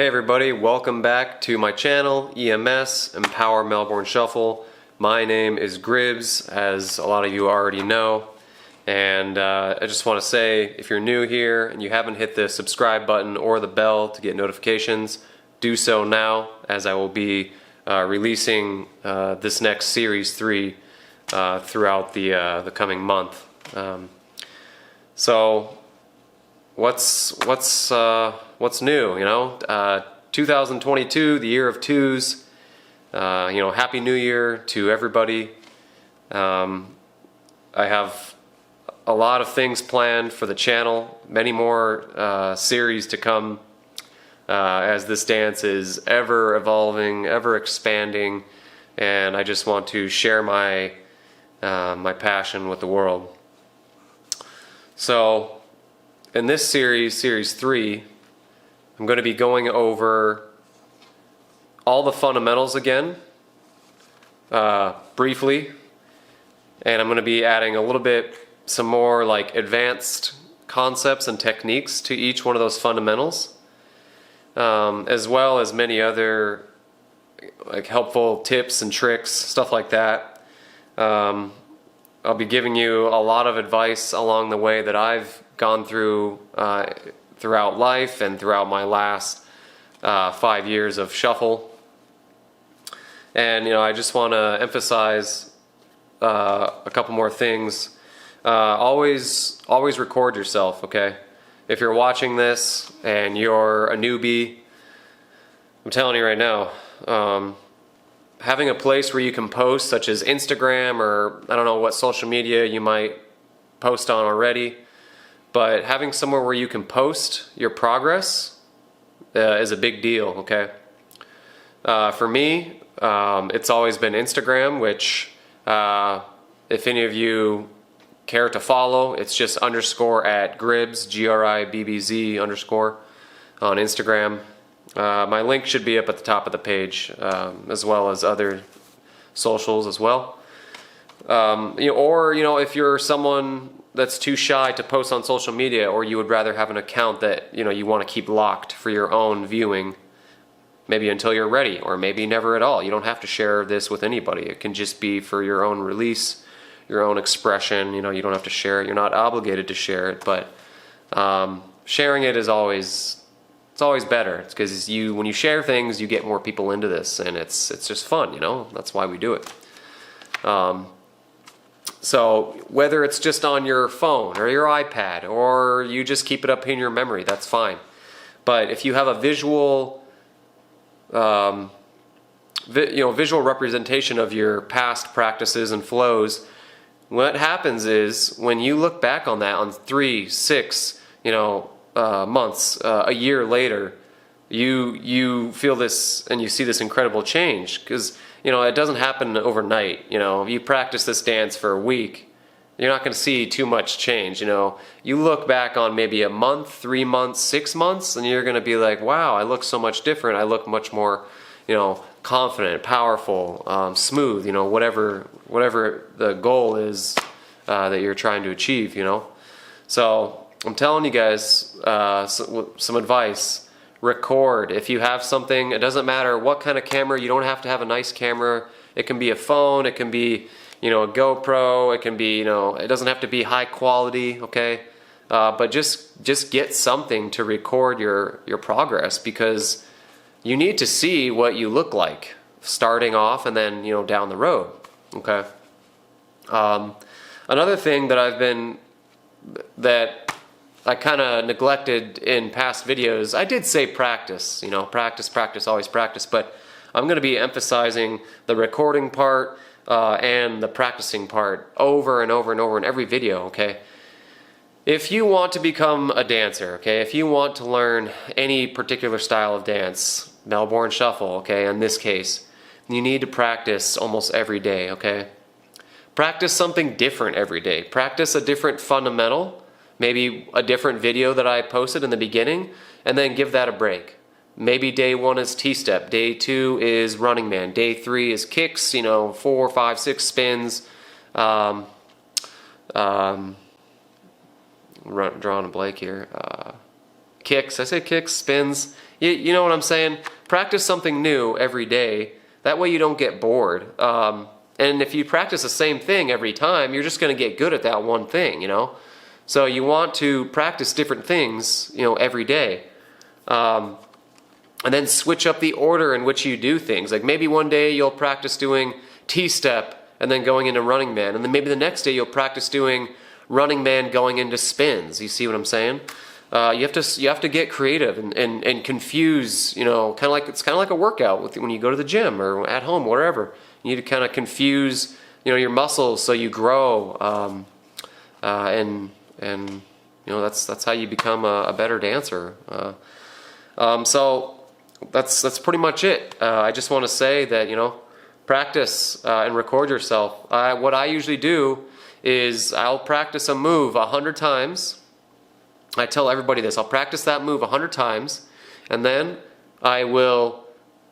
everybody, welcome back to my channel, EMS, Empower Melbourne Shuffle. My name is Gribbs, as a lot of you already know. And I just want to say, if you're new here and you haven't hit the subscribe button or the bell to get notifications, do so now, as I will be releasing this next Series 3 throughout the coming month. So what's new, 2022, the year of twos. Happy New Year to everybody. I have a lot of things planned for the channel, many more series to come, as this dance is ever evolving, ever expanding, and I just want to share my my passion with the world. So in this series, Series 3, I'm going to be going over all the fundamentals again, briefly, and I'm going to be adding a little bit some more like advanced concepts and techniques to each one of those fundamentals, as well as many other like helpful tips and tricks, stuff like that. I'll be giving you a lot of advice along the way that I've gone through throughout life and throughout my last 5 years of shuffle. And I just want to emphasize a couple more things. Always record yourself, okay? If you're watching this and you're a newbie, I'm telling you right now, having a place where you can post, such as Instagram, or I don't know what social media you might post on already, but having somewhere where you can post your progress is a big deal, okay? For me, it's always been Instagram, which if any of you care to follow, it's just _@Gribbs, GRIBBZ _, on Instagram. My link should be up at the top of the page, as well as other socials as well. Or if you're someone that's too shy to post on social media, or you would rather have an account that you want to keep locked for your own viewing, maybe until you're ready, or maybe never at all. You don't have to share this with anybody. It can just be for your own release, your own expression. You don't have to share it. You're not obligated to share it, but sharing it is always better. It's because when you share things, you get more people into this, and it's just fun. That's why we do it. So whether it's just on your phone or your iPad, or you just keep it up in your memory, that's fine. But if you have a visual visual representation of your past practices and flows, what happens is when you look back on that on 3, 6, months, a year later, you feel this and you see this incredible change, because it doesn't happen overnight. If you practice this dance for a week, you're not going to see too much change. You look back on maybe a month, 3 months, 6 months, and you're going to be like, wow, I look so much different. I look much more confident, powerful, smooth, whatever the goal is that you're trying to achieve. So I'm telling you guys some advice. Record. If you have something, it doesn't matter what kind of camera. You don't have to have a nice camera. It can be a phone, it can be a GoPro, it can be it doesn't have to be high quality, okay? But just get something to record your progress, because you need to see what you look like starting off and then down the road, okay? Another thing that I kind of neglected in past videos, I did say practice, practice, always practice, but I'm going to be emphasizing the recording part and the practicing part over and over and over in every video, okay? If you want to become a dancer, okay, if you want to learn any particular style of dance, Melbourne Shuffle, okay, in this case, you need to practice almost every day, okay? Practice something different every day. Practice a different fundamental, maybe a different video that I posted in the beginning, and then give that a break. Maybe day 1 is T-step, day 2 is running man, day 3 is kicks, 4, 5, 6 spins, drawing a blank here, kicks, I say kicks, spins, You know what I'm saying? Practice something new every day. That way you don't get bored. And if you practice the same thing every time, you're just going to get good at that one thing, you know? So you want to practice different things, you know, every day. And then switch up the order in which you do things. Like maybe one day you'll practice doing T-step and then going into running man. And then maybe the next day you'll practice doing running man going into spins. You see what I'm saying? You have to get creative and confuse, you know, it's kind of like a workout when you go to the gym or at home, wherever. You need to kind of confuse, you know, your muscles so you grow, and you know, that's how you become a better dancer. So that's pretty much it. I just want to say that, you know, practice and record yourself. What I usually do is I'll practice a move 100 times. I tell everybody this. I'll practice that move 100 times, and then I will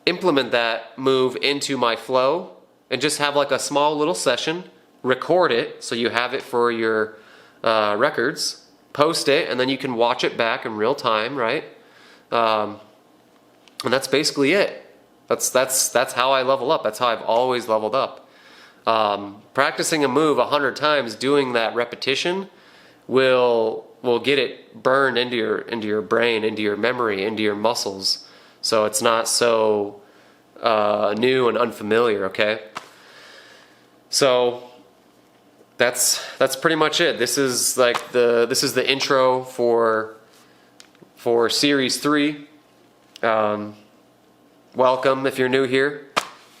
implement that move into my flow and just have like a small little session, record it so you have it for your records, post it, and then you can watch it back in real time, right? And that's basically it. That's how I level up. That's how I've always leveled up. Practicing a move 100 times, doing that repetition will get it burned into your brain, into your memory, into your muscles. So it's not so new and unfamiliar. Okay. So that's pretty much it. This is like the intro for series 3. Welcome if you're new here,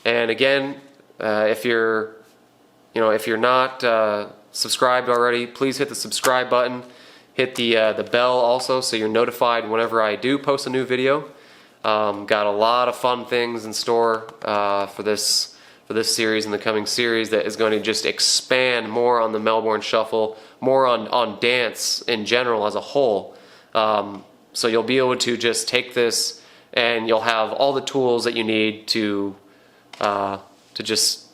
and again, if you're not subscribed already, please hit the subscribe button. Hit the bell also so you're notified whenever I do post a new video. Got a lot of fun things in store for this series and the coming series that is going to just expand more on the Melbourne Shuffle, more on dance in general as a whole. So you'll be able to just take this and you'll have all the tools that you need to just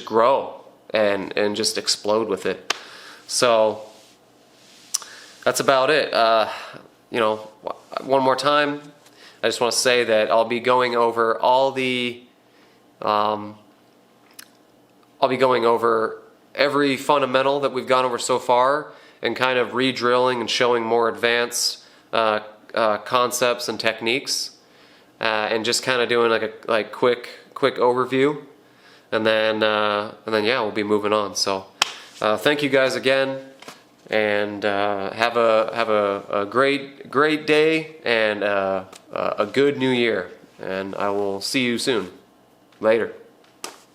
grow and just explode with it. So that's about it. You know, one more time, I just want to say that I'll be going over every fundamental that we've gone over so far, and kind of re-drilling and showing more advanced concepts and techniques, and just kind of doing like quick overview, and then yeah, we'll be moving on. So thank you guys again, and have a great day and a good new year, and I will see you soon. Later.